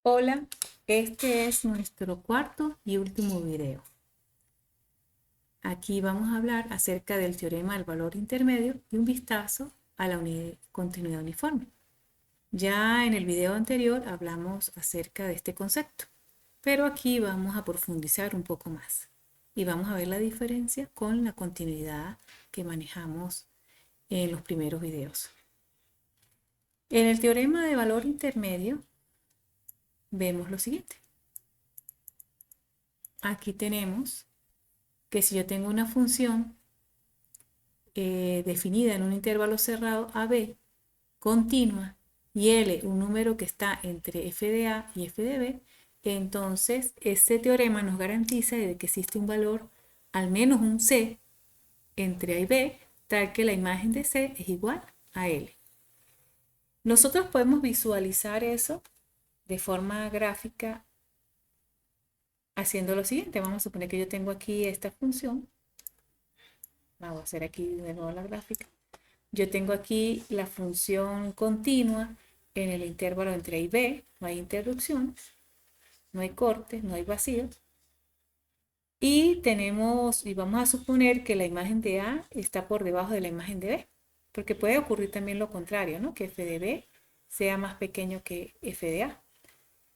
Hola, este es nuestro cuarto y último video. Aquí vamos a hablar acerca del teorema del valor intermedio y un vistazo a la continuidad uniforme. Ya en el video anterior hablamos acerca de este concepto, pero aquí vamos a profundizar un poco más y vamos a ver la diferencia con la continuidad que manejamos en los primeros videos. En el teorema de valor intermedio vemos lo siguiente. Aquí tenemos que si yo tengo una función definida en un intervalo cerrado AB, continua, y L un número que está entre f de A y f de B, entonces este teorema nos garantiza de que existe un valor, al menos un C, entre A y B, tal que la imagen de C es igual a L. Nosotros podemos visualizar eso de forma gráfica haciendo lo siguiente. Vamos a suponer que yo tengo aquí esta función. Vamos a hacer aquí de nuevo la gráfica. Yo tengo aquí la función continua en el intervalo entre A y B, no hay interrupciones, no hay cortes, no hay vacíos. Y vamos a suponer que la imagen de A está por debajo de la imagen de B, porque puede ocurrir también lo contrario, ¿no? Que f de B sea más pequeño que f de A.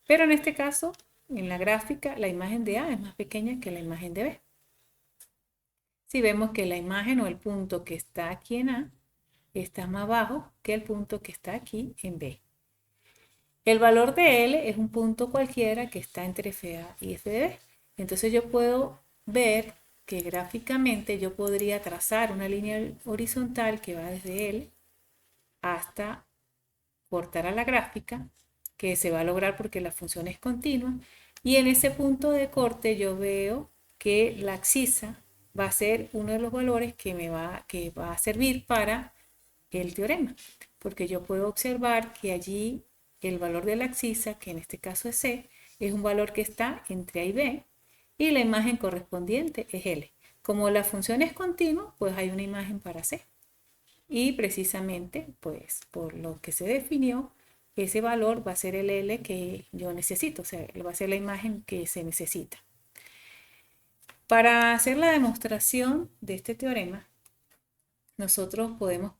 Pero en este caso, en la gráfica, la imagen de A es más pequeña que la imagen de B. Si vemos que la imagen o el punto que está aquí en A está más bajo que el punto que está aquí en B. El valor de L es un punto cualquiera que está entre FA y FB. Entonces yo puedo ver que gráficamente yo podría trazar una línea horizontal que va desde L hasta cortar a la gráfica, que se va a lograr porque la función es continua. Y en ese punto de corte yo veo que la abscisa va a ser uno de los valores que va a servir para el teorema, porque yo puedo observar que allí el valor de la abscisa, que en este caso es C, es un valor que está entre A y B, y la imagen correspondiente es L. Como la función es continua, pues hay una imagen para C. Y precisamente, pues por lo que se definió, ese valor va a ser el L que yo necesito, o sea, va a ser la imagen que se necesita. Para hacer la demostración de este teorema, nosotros podemos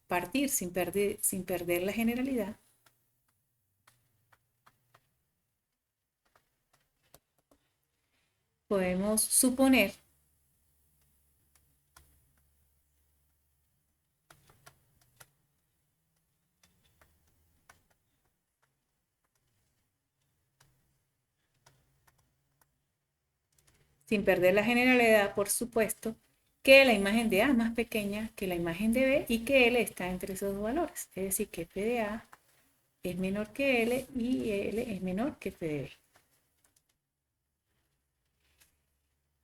partir sin perder la generalidad. Podemos suponer sin perder la generalidad, por supuesto, que la imagen de A es más pequeña que la imagen de B y que L está entre esos dos valores. Es decir, que f de A es menor que L y L es menor que f de B.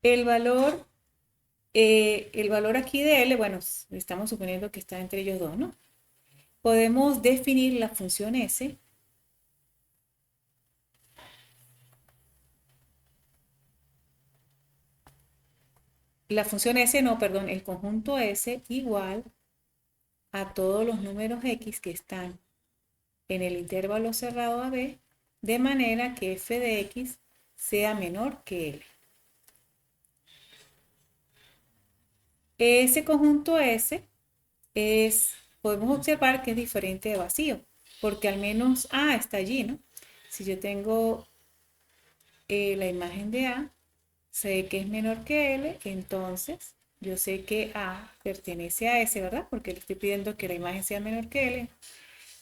El valor, el valor aquí de L, bueno, estamos suponiendo que está entre ellos dos, ¿no? Podemos definir la función S el conjunto S igual a todos los números X que están en el intervalo cerrado AB, de manera que f de x sea menor que L. Ese conjunto S podemos observar que es diferente de vacío, porque al menos A está allí, ¿no? Si yo tengo la imagen de A, sé que es menor que L, entonces yo sé que A pertenece a S, ¿verdad? Porque le estoy pidiendo que la imagen sea menor que L.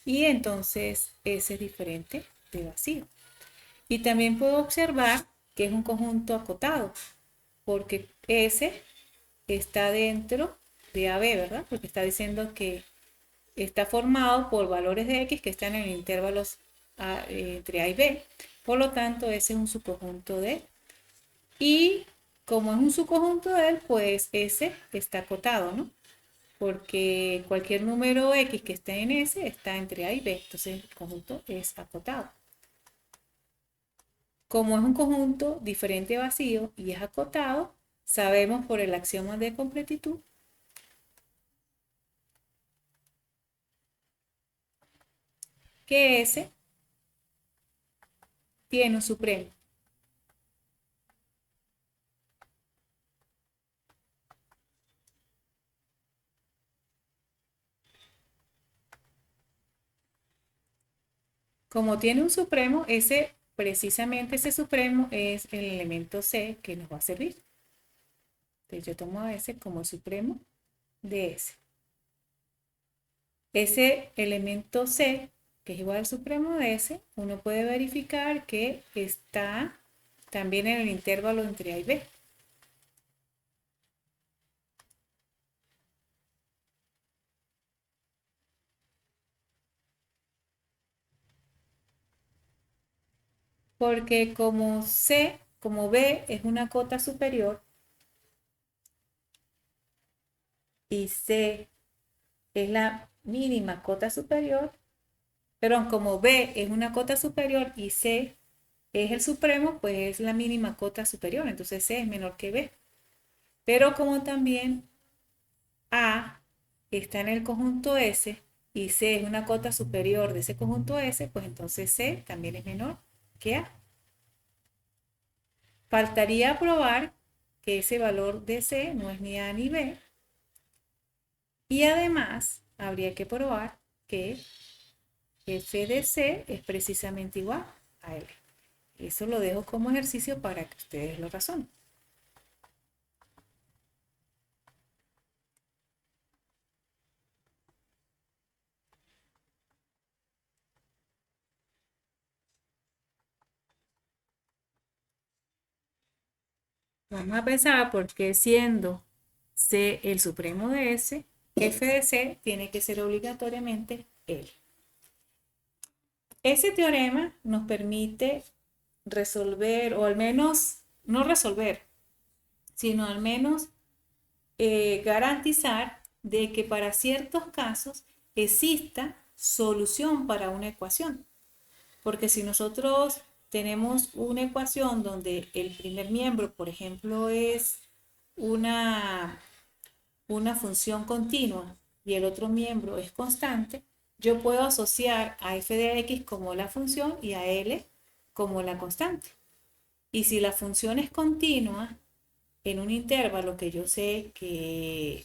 Y entonces S es diferente de vacío. Y también puedo observar que es un conjunto acotado, porque S está dentro de AB, ¿verdad? Porque está diciendo que está formado por valores de X que están en intervalos entre A y B. Por lo tanto, ese es un subconjunto de. Y como es un subconjunto de él, pues S está acotado, ¿no? Porque cualquier número X que esté en S está entre A y B. Entonces, el conjunto es acotado. Como es un conjunto diferente vacío y es acotado, sabemos por el axioma de completitud que S tiene un supremo. Como tiene un supremo, precisamente ese supremo es el elemento C que nos va a servir. Entonces yo tomo a S como el supremo de S. Ese elemento C, que es igual al supremo de S, uno puede verificar que está también en el intervalo entre A y B. Porque como B es una cota superior y C es la mínima cota superior, perdón, como B es una cota superior y C es el supremo, pues es la mínima cota superior, entonces C es menor que B. Pero como también A está en el conjunto S y C es una cota superior de ese conjunto S, pues entonces C también es menor que A. Faltaría probar que ese valor de C no es ni A ni B. Y además habría que probar que f de C es precisamente igual a L. Eso lo dejo como ejercicio para que ustedes lo razonen. Vamos a pensar por qué siendo C el supremo de S, f de C tiene que ser obligatoriamente L. Ese teorema nos permite resolver, o al menos no resolver, sino al menos garantizar de que para ciertos casos exista solución para una ecuación. Porque si nosotros tenemos una ecuación donde el primer miembro, por ejemplo, es una, una función continua y el otro miembro es constante, yo puedo asociar a f de x como la función y a L como la constante. Y si la función es continua en un intervalo que yo sé que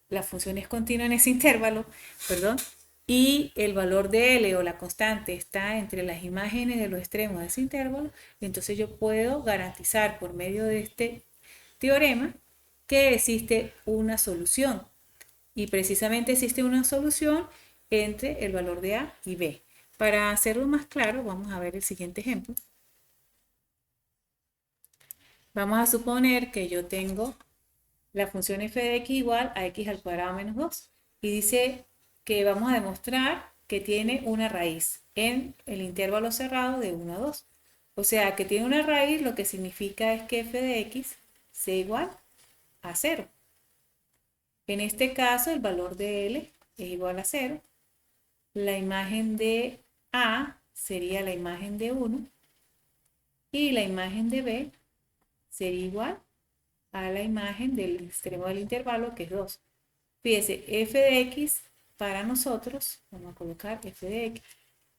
la función es continua en ese intervalo, perdón, y el valor de L o la constante está entre las imágenes de los extremos de ese intervalo, entonces yo puedo garantizar por medio de este teorema que existe una solución. Y precisamente existe una solución entre el valor de A y B. Para hacerlo más claro, vamos a ver el siguiente ejemplo. Vamos a suponer que yo tengo la función f de x igual a x al cuadrado menos 2. Y dice que vamos a demostrar que tiene una raíz en el intervalo cerrado de 1 a 2. O sea, que tiene una raíz, lo que significa es que f de x sea igual a 0. En este caso, el valor de L es igual a 0. La imagen de A sería la imagen de 1 y la imagen de B sería igual a la imagen del extremo del intervalo, que es 2. Fíjese, f de x para nosotros, vamos a colocar f de x,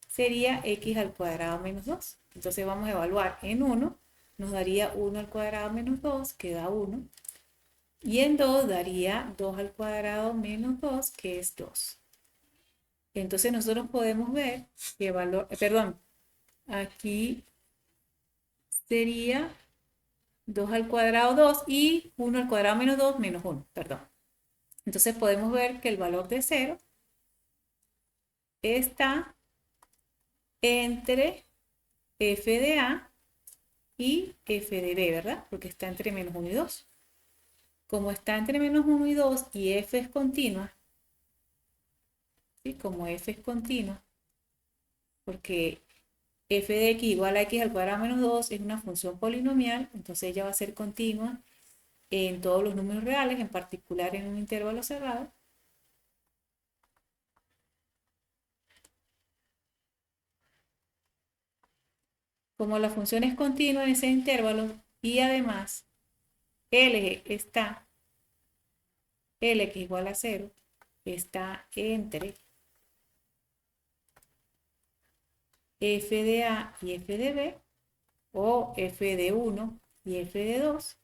sería x al cuadrado menos 2. Entonces vamos a evaluar en 1, nos daría 1 al cuadrado menos 2, que da 1. Y en 2 daría 2 al cuadrado menos 2, que es 2. Entonces nosotros podemos ver que valor, perdón, aquí sería 2 al cuadrado 2 y 1 al cuadrado menos 2 menos 1, perdón. Entonces podemos ver que el valor de 0 está entre f de A y f de B, ¿verdad? Porque está entre menos 1 y 2. Como está entre menos 1 y 2 y f es continua, ¿sí? Como f es continua, porque f de x igual a x al cuadrado menos 2 es una función polinomial, entonces ella va a ser continua en todos los números reales, en particular en un intervalo cerrado. Como la función es continua en ese intervalo y además L está, L que es igual a 0, está entre f de A y f de B, o f de 1 y f de 2,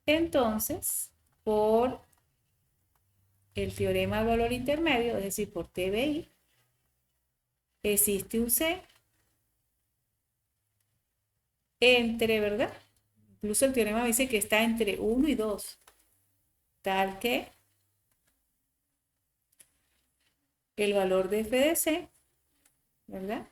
entonces, por el teorema del valor intermedio, es decir, por TBI, existe un C entre, ¿verdad? Incluso el teorema dice que está entre 1 y 2, tal que el valor de f de C, ¿verdad?,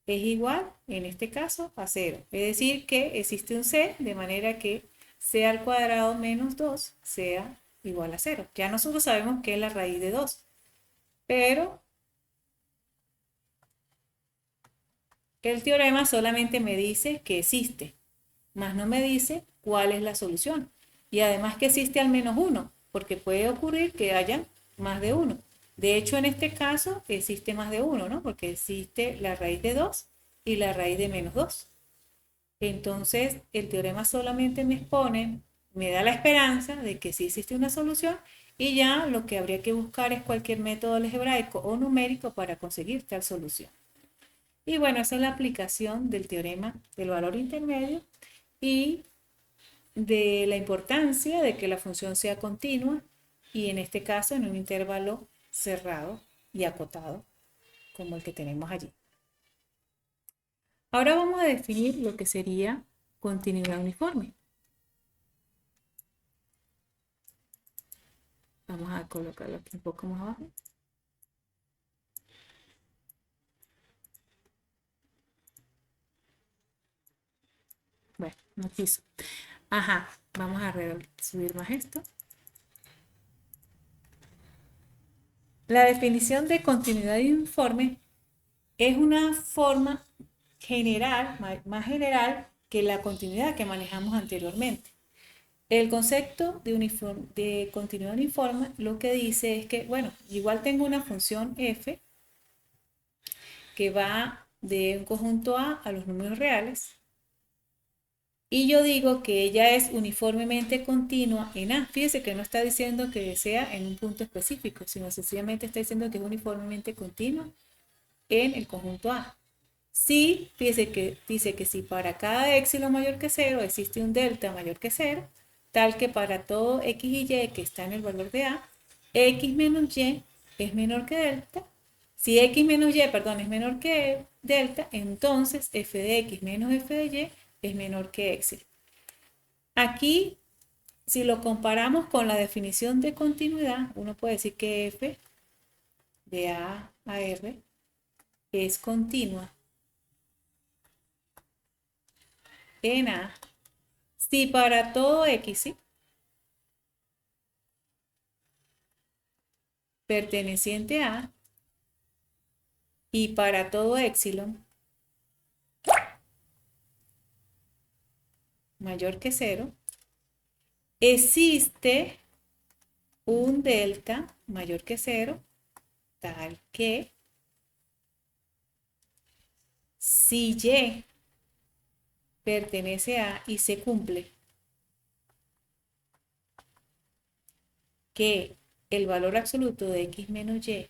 es igual, en este caso, a 0. Es decir, que existe un C de manera que C al cuadrado menos 2 sea igual a 0. Ya nosotros sabemos que es la raíz de 2, pero el teorema solamente me dice que existe, más no me dice cuál es la solución. Y además que existe al menos 1, porque puede ocurrir que haya más de 1. De hecho, en este caso existe más de 1, ¿no? Porque existe la raíz de 2 y la raíz de menos 2. Entonces, el teorema solamente me expone, me da la esperanza de que sí existe una solución, y ya lo que habría que buscar es cualquier método algebraico o numérico para conseguir tal solución. Y bueno, esa es la aplicación del teorema del valor intermedio y de la importancia de que la función sea continua, y en este caso en un intervalo cerrado y acotado como el que tenemos allí. Ahora vamos a definir lo que sería continuidad uniforme. Vamos a colocarlo aquí un poco más abajo. Bueno, no quiso. Ajá, vamos a subir más esto. La definición de continuidad uniforme es una forma general, más general que la continuidad que manejamos anteriormente. El concepto de continuidad uniforme lo que dice es que, bueno, igual tengo una función f que va de un conjunto A los números reales, y yo digo que ella es uniformemente continua en A. Fíjese que no está diciendo que sea en un punto específico, sino sencillamente está diciendo que es uniformemente continua en el conjunto A. Sí, fíjese que dice que si para cada épsilon mayor que 0 existe un delta mayor que 0, tal que para todo x y y que está en el valor de A, x menos y es menor que delta. Si x menos y, perdón, es menor que delta, entonces f de x menos f de y es menor que épsilon. Aquí, si lo comparamos con la definición de continuidad, uno puede decir que f de A a R es continua en A si para todo x, ¿sí?, perteneciente a y para todo épsilon mayor que 0, existe un delta mayor que 0, tal que si y pertenece a y se cumple que el valor absoluto de x menos y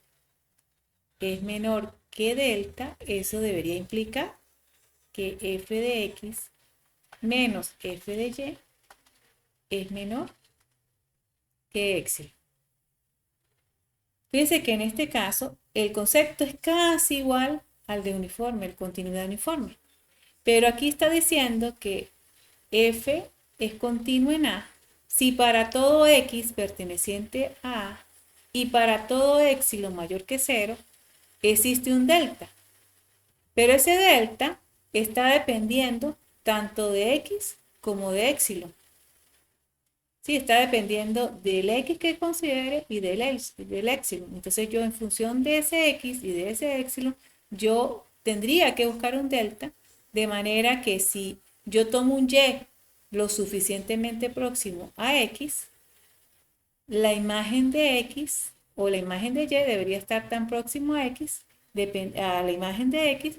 es menor que delta, eso debería implicar que f de x menos f de y es menor que épsilon. Fíjense que en este caso el concepto es casi igual al de uniforme, el continuidad uniforme. Pero aquí está diciendo que f es continuo en A si para todo x perteneciente a A y para todo épsilon mayor que 0 existe un delta. Pero ese delta está dependiendo tanto de x como de épsilon. Sí, está dependiendo del x que considere y del épsilon. Entonces yo, en función de ese x y de ese épsilon, yo tendría que buscar un delta, de manera que si yo tomo un y lo suficientemente próximo a x, la imagen de x o la imagen de y debería estar tan próximo a x, a la imagen de x,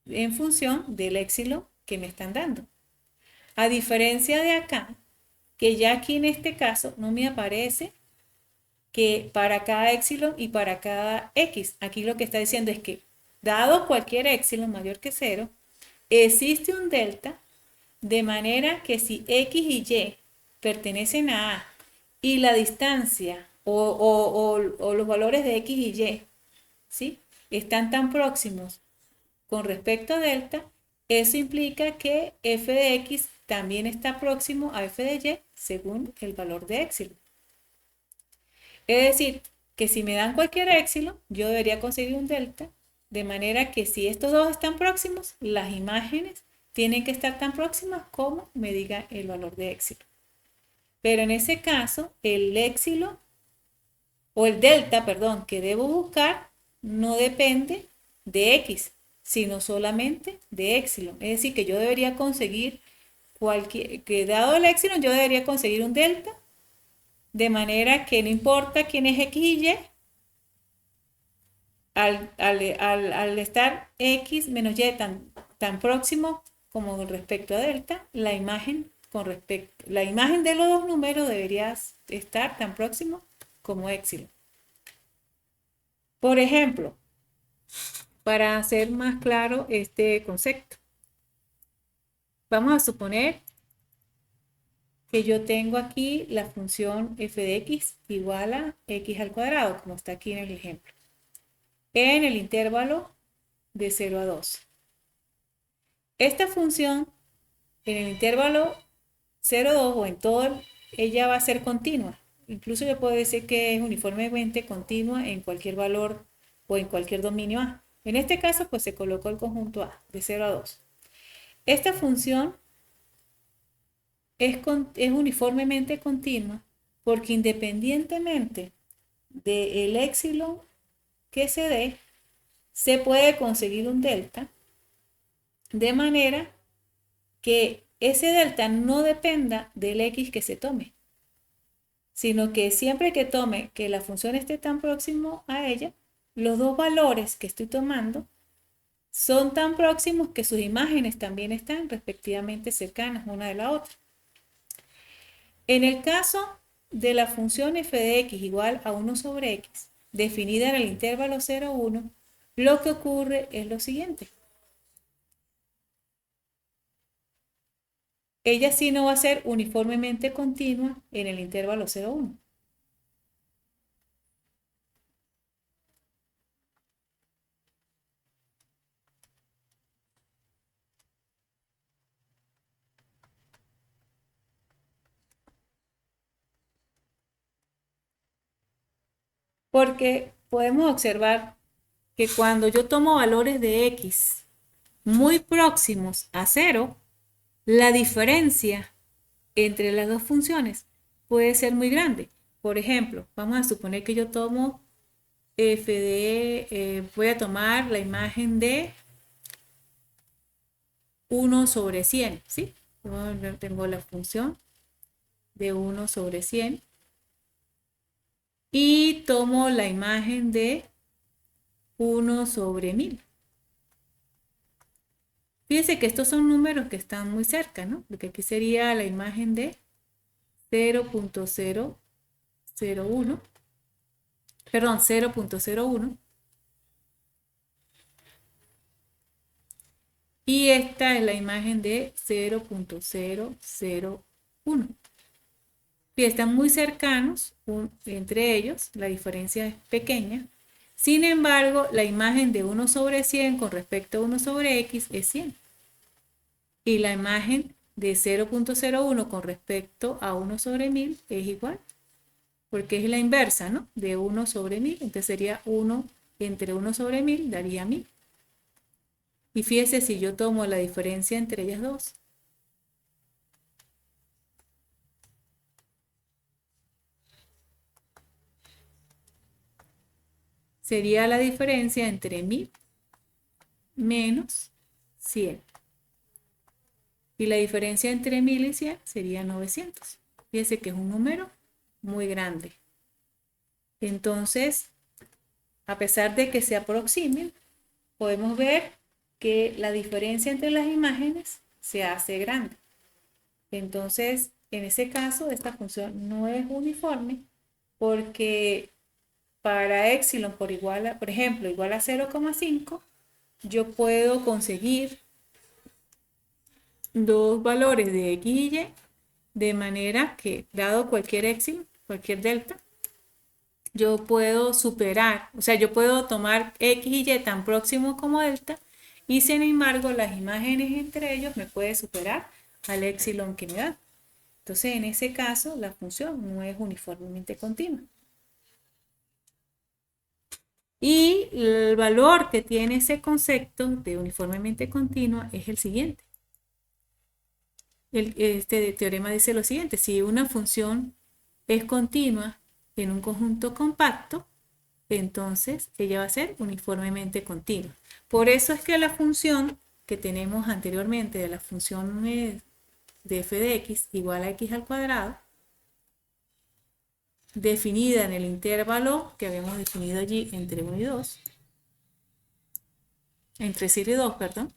en función del épsilon que me están dando. A diferencia de acá, que ya aquí en este caso no me aparece que para cada épsilon y para cada x. Aquí lo que está diciendo es que dado cualquier épsilon mayor que 0, existe un delta, de manera que si x y y pertenecen a y la distancia o los valores de x y y, ¿sí?, están tan próximos con respecto a delta, eso implica que f de x también está próximo a f de y según el valor de épsilon. Es decir, que si me dan cualquier épsilon, yo debería conseguir un delta, de manera que si estos dos están próximos, las imágenes tienen que estar tan próximas como me diga el valor de épsilon. Pero en ese caso, el épsilon o el delta, perdón, que debo buscar no depende de x, sino solamente de épsilon. Es decir, que yo debería conseguir que dado el épsilon, yo debería conseguir un delta, de manera que no importa quién es x y y, al estar x menos y tan próximo como con respecto a delta, la imagen de los dos números debería estar tan próximo como épsilon. Por ejemplo, para hacer más claro este concepto, vamos a suponer que yo tengo aquí la función f de x igual a x al cuadrado, como está aquí en el ejemplo, en el intervalo de 0 a 2. Esta función, en el intervalo 0 a 2 o en todo, ella va a ser continua. Incluso yo puedo decir que es uniformemente continua en cualquier valor o en cualquier dominio A. En este caso, pues se colocó el conjunto A, de 0 a 2. Esta función es uniformemente continua porque independientemente del épsilon que se dé, se puede conseguir un delta, de manera que ese delta no dependa del x que se tome, sino que siempre que tome que la función esté tan próximo a ella, los dos valores que estoy tomando son tan próximos que sus imágenes también están respectivamente cercanas una de la otra. En el caso de la función f de x igual a 1 sobre x, definida en el intervalo 0, 1, lo que ocurre es lo siguiente. Ella sí no va a ser uniformemente continua en el intervalo 0, 1. Porque podemos observar que cuando yo tomo valores de x muy próximos a 0, la diferencia entre las dos funciones puede ser muy grande. Por ejemplo, vamos a suponer que yo tomo voy a tomar la imagen de 1 sobre 100, ¿sí? Yo tengo la función de 1 sobre 100 y tomo la imagen de 1 sobre 1000. Fíjense que estos son números que están muy cerca, ¿no? Porque aquí sería la imagen de 0.001, perdón, 0.01. Y esta es la imagen de 0.001. Y están muy cercanos entre ellos, la diferencia es pequeña. Sin embargo, la imagen de 1 sobre 100 con respecto a 1 sobre x es 100. Y la imagen de 0.01 con respecto a 1 sobre 1000 es igual, porque es la inversa, ¿no? De 1 sobre 1000, entonces sería 1 entre 1 sobre 1000 daría 1000. Y fíjese si yo tomo la diferencia entre ellas dos. Sería la diferencia entre 1000 menos 100. Y la diferencia entre 1000 y 100 sería 900. Fíjese que es un número muy grande. Entonces, a pesar de que se aproximen, podemos ver que la diferencia entre las imágenes se hace grande. Entonces, en ese caso, esta función no es uniforme porque para epsilon por ejemplo, igual a 0,5, yo puedo conseguir dos valores de x y y, de manera que, dado cualquier epsilon, cualquier delta, yo puedo superar, o sea, yo puedo tomar x y y tan próximos como delta, y sin embargo las imágenes entre ellos me puede superar al epsilon que me da. Entonces, en ese caso, la función no es uniformemente continua. Y el valor que tiene ese concepto de uniformemente continua es el siguiente. Este teorema dice lo siguiente: si una función es continua en un conjunto compacto, entonces ella va a ser uniformemente continua. Por eso es que la función que tenemos anteriormente de la función de f de x igual a x al cuadrado, definida en el intervalo que habíamos definido allí entre 1 y 2, entre 0 y 2, perdón,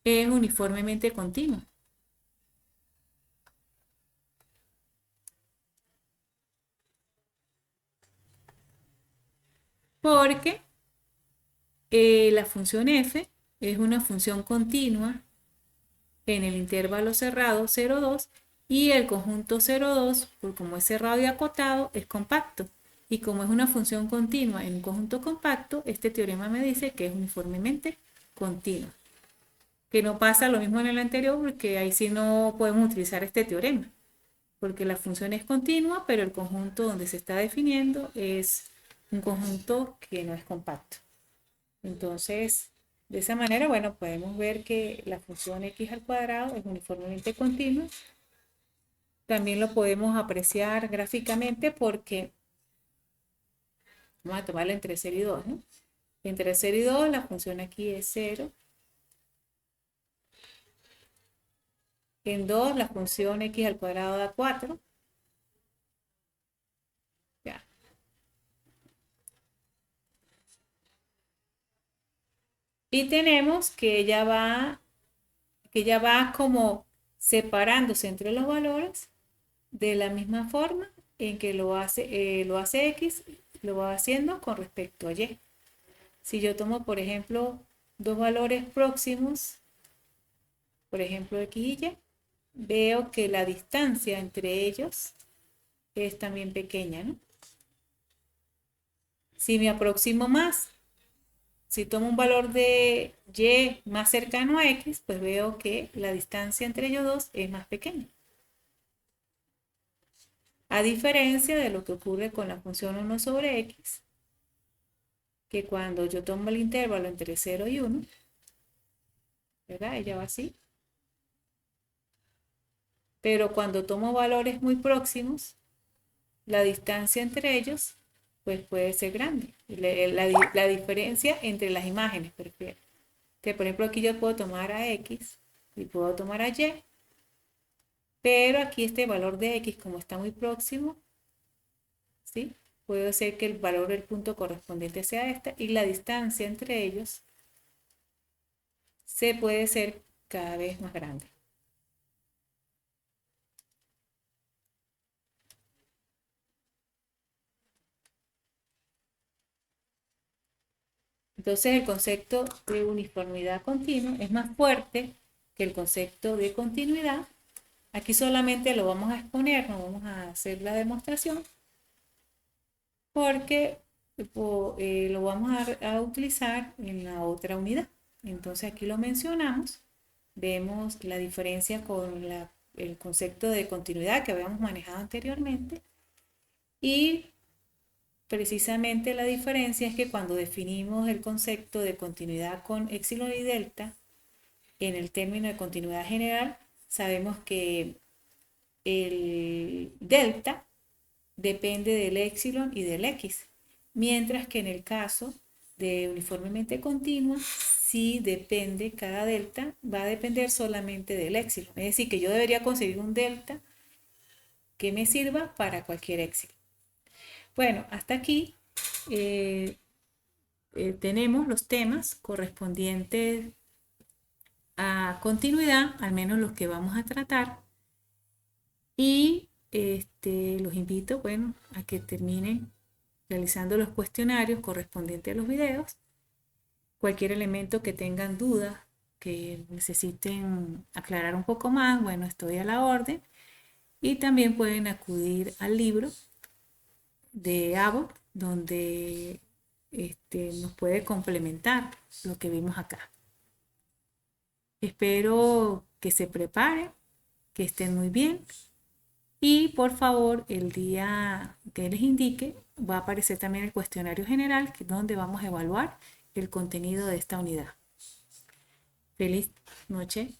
es uniformemente continua. Porque la función f es una función continua en el intervalo cerrado 0, 2, y el conjunto 0, 2, por como es cerrado y acotado, es compacto. Y como es una función continua en un conjunto compacto, este teorema me dice que es uniformemente continua. Que no pasa lo mismo en el anterior, porque ahí sí no podemos utilizar este teorema, porque la función es continua, pero el conjunto donde se está definiendo es un conjunto que no es compacto. Entonces, de esa manera, bueno, podemos ver que la función x al cuadrado es uniformemente continua. También lo podemos apreciar gráficamente porque vamos a tomarla entre 0 y 2, ¿no? Entre 0 y 2 la función aquí es 0. En 2 la función x al cuadrado da 4. Ya. Y tenemos que ella va como separándose entre los valores de la misma forma en que lo hace x, lo va haciendo con respecto a y. Si yo tomo, por ejemplo, dos valores próximos, por ejemplo, x y y, veo que la distancia entre ellos es también pequeña, ¿no? Si me aproximo más, si tomo un valor de y más cercano a x, pues veo que la distancia entre ellos dos es más pequeña. A diferencia de lo que ocurre con la función 1 sobre x, que cuando yo tomo el intervalo entre 0 y 1, ¿verdad? Ella va así. Pero cuando tomo valores muy próximos, la distancia entre ellos pues puede ser grande. La diferencia entre las imágenes, prefiero. Que por ejemplo aquí yo puedo tomar a x y puedo tomar a y, pero aquí este valor de x, como está muy próximo, ¿sí? Puede ser que el valor del punto correspondiente sea esta, y la distancia entre ellos se puede ser cada vez más grande. Entonces el concepto de uniformidad continua es más fuerte que el concepto de continuidad. Aquí solamente lo vamos a exponer, no vamos a hacer la demostración, porque lo vamos a utilizar en la otra unidad. Entonces aquí lo mencionamos, vemos la diferencia con el concepto de continuidad que habíamos manejado anteriormente, y precisamente la diferencia es que cuando definimos el concepto de continuidad con epsilon y delta, en el término de continuidad general, sabemos que el delta depende del epsilon y del x, mientras que en el caso de uniformemente continua, sí depende, cada delta va a depender solamente del epsilon. Es decir, que yo debería conseguir un delta que me sirva para cualquier epsilon. Bueno, hasta aquí tenemos los temas correspondientes a continuidad, al menos los que vamos a tratar. Y los invito, bueno, a que terminen realizando los cuestionarios correspondientes a los videos. Cualquier elemento que tengan dudas, que necesiten aclarar un poco más, bueno, estoy a la orden. Y también pueden acudir al libro de Abbott, donde nos puede complementar lo que vimos acá. Espero que se preparen, que estén muy bien. Y por favor, el día que les indique, va a aparecer también el cuestionario general, donde vamos a evaluar el contenido de esta unidad. Feliz noche.